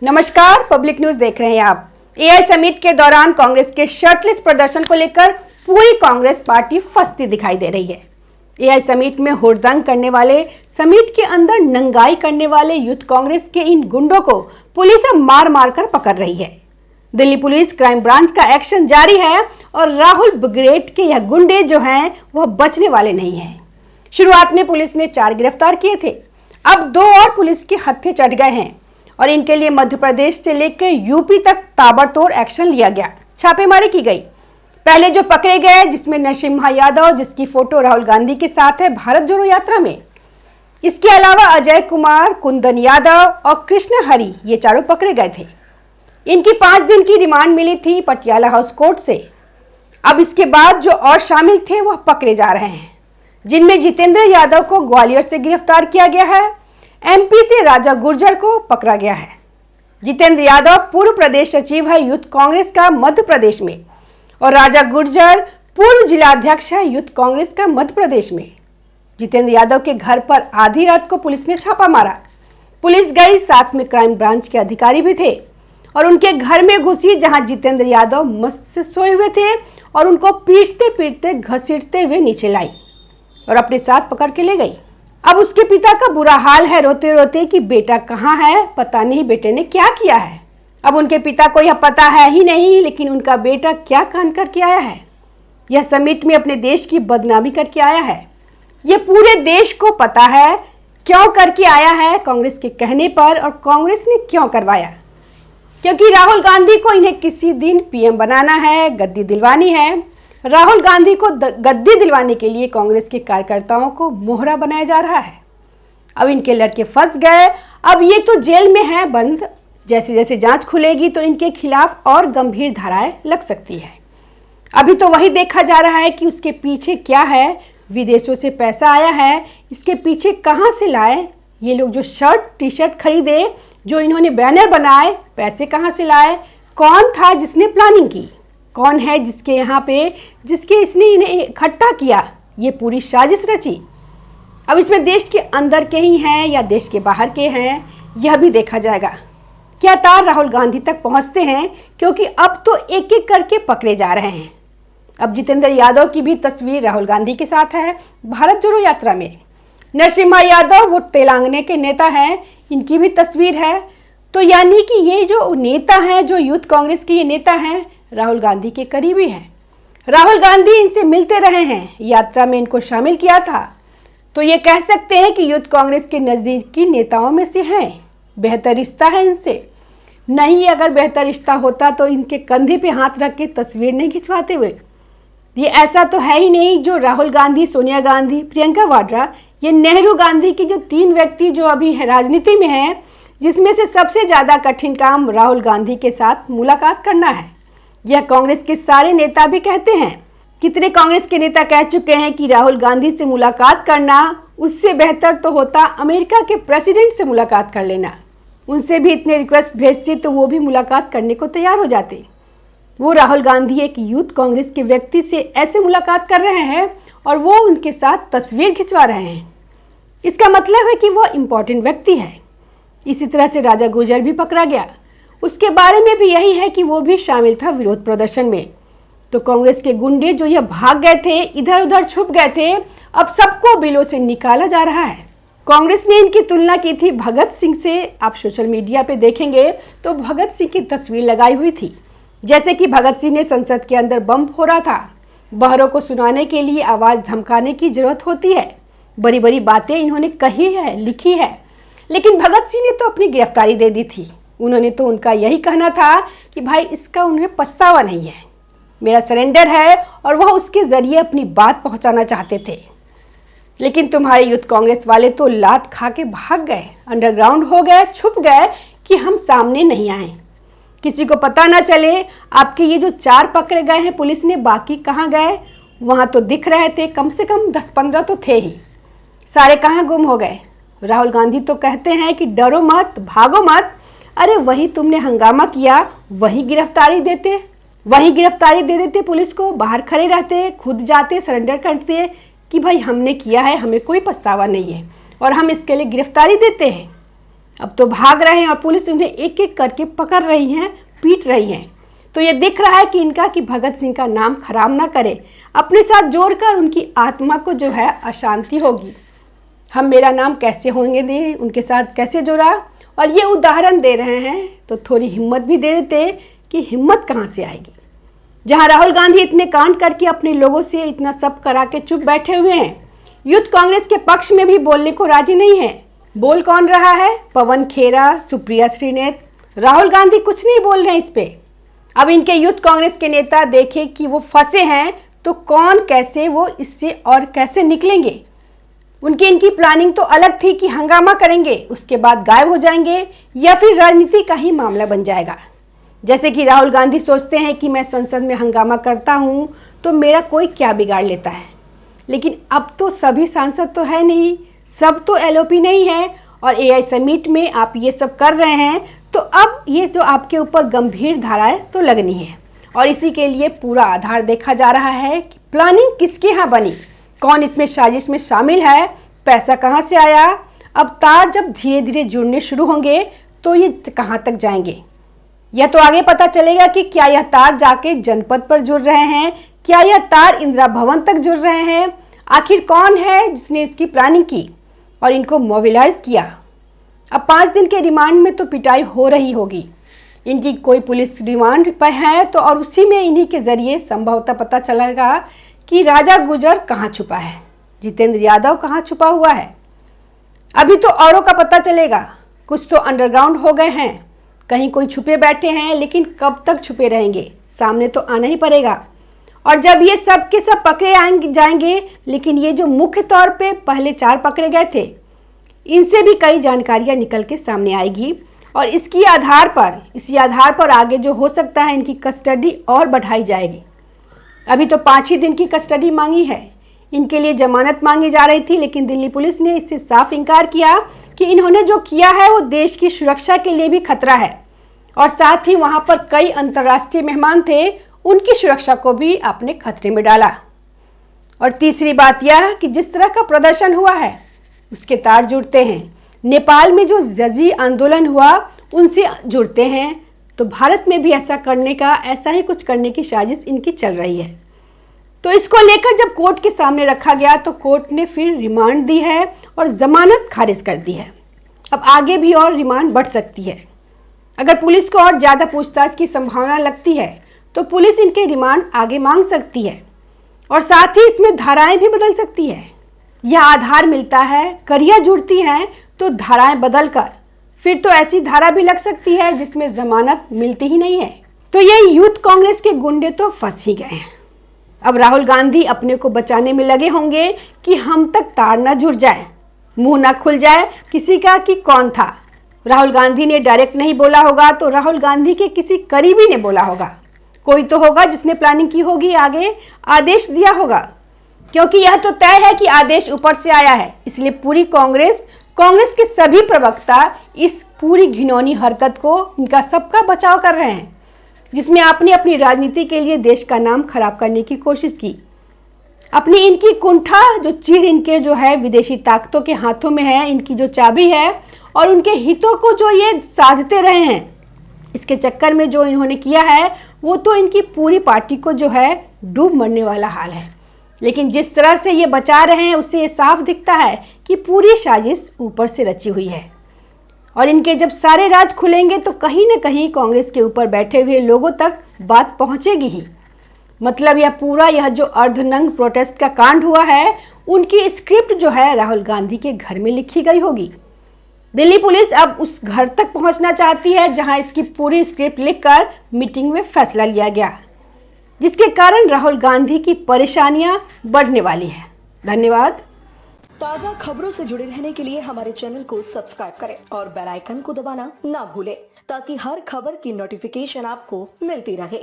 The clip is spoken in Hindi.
नमस्कार, पब्लिक न्यूज देख रहे हैं आप। एआई समिट के दौरान कांग्रेस के शर्टलेस प्रदर्शन को लेकर पूरी कांग्रेस पार्टी फंसती दिखाई दे रही है। एआई समिट में हुड़दंग करने वाले, समिट के अंदर नंगाई करने वाले यूथ कांग्रेस के इन गुंडों को पुलिस मार मार कर पकड़ रही है। दिल्ली पुलिस क्राइम ब्रांच का एक्शन जारी है और राहुल ब्रिगेड के यह गुंडे जो हैं वह बचने वाले नहीं हैं। शुरुआत में पुलिस ने 4 गिरफ्तार किए थे, अब 2 और पुलिस के हत्थे चढ़ गए हैं और इनके लिए मध्य प्रदेश से लेकर यूपी तक ताबड़तोड़ एक्शन लिया गया, छापेमारी की गई। पहले जो पकड़े गए, जिसमें नरसिम्हा यादव, जिसकी फोटो राहुल गांधी के साथ है भारत जोड़ो यात्रा में। इसके अलावा अजय कुमार, कुंदन यादव और कृष्ण हरी, ये चारों पकड़े गए थे। इनकी 5 दिन की रिमांड मिली थी पटियाला हाउस कोर्ट से। अब इसके बाद जो और शामिल थे वह पकड़े जा रहे हैं, जिनमें जितेंद्र यादव को ग्वालियर से गिरफ्तार किया गया है। एमपी से राजा गुर्जर को पकड़ा गया है। जितेंद्र यादव पूर्व प्रदेश सचिव है यूथ कांग्रेस का मध्य प्रदेश में और राजा गुर्जर पूर्व जिलाध्यक्ष है यूथ कांग्रेस का मध्य प्रदेश में। जितेंद्र यादव के घर पर आधी रात को पुलिस ने छापा मारा। पुलिस गई, साथ में क्राइम ब्रांच के अधिकारी भी थे और उनके घर में घुसी, जहां जितेंद्र यादव मस्त से सोए हुए थे और उनको पीटते पीटते घसीटते हुए नीचे लाई और अपने साथ पकड़ के ले गई। अब उसके पिता का बुरा हाल है, रोते रोते कि बेटा कहाँ है, पता नहीं बेटे ने क्या किया है। अब उनके पिता को यह पता है ही नहीं, लेकिन उनका बेटा क्या कांड करके आया है। यह समिट में अपने देश की बदनामी करके आया है। यह पूरे देश को पता है क्यों करके आया है, कांग्रेस के कहने पर, और कांग्रेस ने क्यों करवाया। क्योंकि राहुल गांधी को इन्हें किसी दिन पीएम बनाना है, गद्दी दिलवानी है। राहुल गांधी को गद्दी दिलवाने के लिए कांग्रेस के कार्यकर्ताओं को मोहरा बनाया जा रहा है। अब इनके लड़के फंस गए, अब ये तो जेल में है बंद। जैसे जैसे जांच खुलेगी तो इनके खिलाफ और गंभीर धाराएं लग सकती है। अभी तो वही देखा जा रहा है कि उसके पीछे क्या है। विदेशों से पैसा आया है, इसके पीछे कहां से लाए ये लोग। जो शर्ट टी शर्ट खरीदे, जो इन्होंने बैनर बनाए, पैसे कहां से लाए, कौन था जिसने प्लानिंग की, कौन है जिसके यहाँ पे, जिसके इसने इन्हें इकट्ठा किया, ये पूरी साजिश रची। अब इसमें देश के अंदर के ही हैं या देश के बाहर के हैं, यह भी देखा जाएगा। क्या तार राहुल गांधी तक पहुंचते हैं, क्योंकि अब तो एक एक करके पकड़े जा रहे हैं। अब जितेंद्र यादव की भी तस्वीर राहुल गांधी के साथ है भारत जोड़ो यात्रा में। नरसिम्हा यादव वो तेलंगाना के नेता हैं, इनकी भी तस्वीर है। तो यानी कि ये जो नेता हैं, जो यूथ कांग्रेस के ये नेता हैं, राहुल गांधी के करीबी हैं। राहुल गांधी इनसे मिलते रहे हैं, यात्रा में इनको शामिल किया था। तो ये कह सकते हैं कि यूथ कांग्रेस के नज़दीकी नेताओं में से हैं। बेहतर रिश्ता है इनसे। नहीं, अगर बेहतर रिश्ता होता तो इनके कंधे पे हाथ रख के तस्वीर नहीं खिंचवाते हुए। ये ऐसा तो है ही नहीं। जो राहुल गांधी, सोनिया गांधी, प्रियंका वाड्रा, ये नेहरू गांधी की जो 3 व्यक्ति जो अभी है राजनीति में हैं, जिसमें से सबसे ज़्यादा कठिन काम राहुल गांधी के साथ मुलाकात करना है। यह कांग्रेस के सारे नेता भी कहते हैं। कितने कांग्रेस के नेता कह चुके हैं कि राहुल गांधी से मुलाकात करना, उससे बेहतर तो होता अमेरिका के प्रेसिडेंट से मुलाकात कर लेना। उनसे भी इतने रिक्वेस्ट भेजते तो वो भी मुलाकात करने को तैयार हो जाते। वो राहुल गांधी एक यूथ कांग्रेस के व्यक्ति से ऐसे मुलाकात कर रहे हैं और वो उनके साथ तस्वीर खिंचवा रहे हैं। इसका मतलब है कि वो इम्पोर्टेंट व्यक्ति है। इसी तरह से राजा गुर्जर भी पकड़ा गया। उसके बारे में भी यही है कि वो भी शामिल था विरोध प्रदर्शन में। तो कांग्रेस के गुंडे जो ये भाग गए थे, इधर उधर छुप गए थे, अब सबको बिलों से निकाला जा रहा है। कांग्रेस ने इनकी तुलना की थी भगत सिंह से। आप सोशल मीडिया पे देखेंगे तो भगत सिंह की तस्वीर लगाई हुई थी। जैसे कि भगत सिंह ने संसद के अंदर बम फोड़ा था। बहरों को सुनाने के लिए आवाज़ धमकाने की जरूरत होती है। बड़ी बड़ी बातें इन्होंने कही है, लिखी है, लेकिन भगत सिंह ने तो अपनी गिरफ्तारी दे दी थी। उन्होंने तो उनका यही कहना था कि भाई इसका उन्हें पछतावा नहीं है, मेरा सरेंडर है, और वह उसके ज़रिए अपनी बात पहुंचाना चाहते थे। लेकिन तुम्हारे यूथ कांग्रेस वाले तो लात खा के भाग गए, अंडरग्राउंड हो गए, छुप गए कि हम सामने नहीं आए, किसी को पता ना चले। आपके ये जो 4 पकड़े गए हैं पुलिस ने, बाकी कहाँ गए? वहाँ तो दिख रहे थे, कम से कम 10-15 तो थे ही। सारे कहाँ गुम हो गए? राहुल गांधी तो कहते हैं कि डरो मत, भागो मत। अरे वही तुमने हंगामा किया, वही गिरफ्तारी दे देते पुलिस को। बाहर खड़े रहते, खुद जाते, सरेंडर करते कि भाई हमने किया है, हमें कोई पछतावा नहीं है और हम इसके लिए गिरफ्तारी देते हैं। अब तो भाग रहे हैं और पुलिस उन्हें एक एक करके पकड़ रही है, पीट रही है। तो ये दिख रहा है कि इनका कि भगत सिंह का नाम खराब ना करे, अपने साथ जोड़कर उनकी आत्मा को जो है अशांति होगी। हम मेरा नाम कैसे होंगे दे, उनके साथ कैसे जुड़ा, और ये उदाहरण दे रहे हैं तो थोड़ी हिम्मत भी दे देते कि हिम्मत कहाँ से आएगी। जहाँ राहुल गांधी इतने कांड करके अपने लोगों से इतना सब करा के चुप बैठे हुए हैं, यूथ कांग्रेस के पक्ष में भी बोलने को राजी नहीं है। बोल कौन रहा है? पवन खेरा, सुप्रिया श्रीनेत, राहुल गांधी कुछ नहीं बोल रहे हैं इस पे। अब इनके यूथ कांग्रेस के नेता देखे कि वो फंसे हैं तो कौन कैसे वो इससे और कैसे निकलेंगे। इनकी प्लानिंग तो अलग थी कि हंगामा करेंगे, उसके बाद गायब हो जाएंगे, या फिर राजनीति का ही मामला बन जाएगा। जैसे कि राहुल गांधी सोचते हैं कि मैं संसद में हंगामा करता हूं तो मेरा कोई क्या बिगाड़ लेता है। लेकिन अब तो सभी सांसद तो है नहीं, सब तो एलओपी नहीं है, और एआई समिट में आप ये सब कर रहे हैं तो अब ये जो आपके ऊपर गंभीर धाराएं तो लगनी है। और इसी के लिए पूरा आधार देखा जा रहा है कि प्लानिंग किसके यहाँ बनी, कौन इसमें साजिश में शामिल है, पैसा कहाँ से आया। अब तार जब धीरे धीरे जुड़ने शुरू होंगे तो ये कहाँ तक जाएंगे, यह तो आगे पता चलेगा कि क्या यह तार जाके जनपद पर जुड़ रहे हैं, क्या यह तार इंदिरा भवन तक जुड़ रहे हैं। आखिर कौन है जिसने इसकी प्लानिंग की और इनको मोबिलाइज किया। अब 5 दिन के रिमांड में तो पिटाई हो रही होगी। इनकी कोई पुलिस रिमांड पर है तो और उसी में इन्हीं के जरिए संभवतः पता चलेगा कि राजा गुजर कहाँ छुपा है, जितेंद्र यादव कहाँ छुपा हुआ है। अभी तो औरों का पता चलेगा, कुछ तो अंडरग्राउंड हो गए हैं, कहीं कोई छुपे बैठे हैं, लेकिन कब तक छुपे रहेंगे, सामने तो आना ही पड़ेगा। और जब ये सब के सब पकड़े जाएंगे, लेकिन ये जो मुख्य तौर पे पहले 4 पकड़े गए थे, इनसे भी कई जानकारियां निकल के सामने आएगी, और इसी आधार पर आगे जो हो सकता है इनकी कस्टडी और बढ़ाई जाएगी। अभी तो 5 ही दिन की कस्टडी मांगी है, इनके लिए जमानत मांगी जा रही थी, लेकिन दिल्ली पुलिस ने इससे साफ इनकार किया कि इन्होंने जो किया है वो देश की सुरक्षा के लिए भी खतरा है, और साथ ही वहां पर कई अंतर्राष्ट्रीय मेहमान थे, उनकी सुरक्षा को भी आपने खतरे में डाला। और तीसरी बात यह कि जिस तरह का प्रदर्शन हुआ है उसके तार जुड़ते हैं। नेपाल में जो जजी आंदोलन हुआ उनसे जुड़ते हैं, तो भारत में भी ऐसा ही कुछ करने की साजिश इनकी चल रही है। तो इसको लेकर जब कोर्ट के सामने रखा गया तो कोर्ट ने फिर रिमांड दी है और जमानत खारिज कर दी है। अब आगे भी और रिमांड बढ़ सकती है। अगर पुलिस को और ज़्यादा पूछताछ की संभावना लगती है तो पुलिस इनके रिमांड आगे मांग सकती है, और साथ ही इसमें धाराएं भी बदल सकती है। यह आधार मिलता है, कड़ियाँ जुड़ती हैं तो धाराएं बदलकर फिर तो ऐसी धारा भी लग सकती है जिसमें जमानत मिलती ही नहीं है। तो ये यूथ कांग्रेस के गुंडे तो फंस ही गए हैं। अब राहुल गांधी अपने को बचाने में लगे होंगे कि हम तक तार ना जुड़ जाए, मुंह ना खुल जाए किसी का कि कौन था। राहुल गांधी ने डायरेक्ट नहीं बोला होगा तो राहुल गांधी के किसी करीबी ने बोला होगा, कोई तो होगा जिसने प्लानिंग की होगी, आगे आदेश दिया होगा, क्योंकि यह तो तय है कि आदेश ऊपर से आया है। इसलिए पूरी कांग्रेस के सभी प्रवक्ता इस पूरी घिनौनी हरकत को, इनका सबका बचाव कर रहे हैं, जिसमें आपने अपनी राजनीति के लिए देश का नाम खराब करने की कोशिश की। अपनी इनकी कुंठा जो चीर इनके जो है विदेशी ताकतों के हाथों में है, इनकी जो चाबी है, और उनके हितों को जो ये साधते रहे हैं, इसके चक्कर में जो इन्होंने किया है वो तो इनकी पूरी पार्टी को जो है डूब मरने वाला हाल है। लेकिन जिस तरह से ये बचा रहे हैं उससे ये साफ दिखता है कि पूरी साजिश ऊपर से रची हुई है, और इनके जब सारे राज खुलेंगे तो कहीं ना कहीं कांग्रेस के ऊपर बैठे हुए लोगों तक बात पहुंचेगी ही। मतलब यह जो अर्धनंग प्रोटेस्ट का कांड हुआ है, उनकी स्क्रिप्ट जो है राहुल गांधी के घर में लिखी गई होगी। दिल्ली पुलिस अब उस घर तक पहुंचना चाहती है जहां इसकी पूरी स्क्रिप्ट लिखकर मीटिंग में फैसला लिया गया, जिसके कारण राहुल गांधी की परेशानियां बढ़ने वाली है। धन्यवाद। ताज़ा खबरों से जुड़े रहने के लिए हमारे चैनल को सब्सक्राइब करें और बेल आइकन को दबाना ना भूलें, ताकि हर खबर की नोटिफिकेशन आपको मिलती रहे।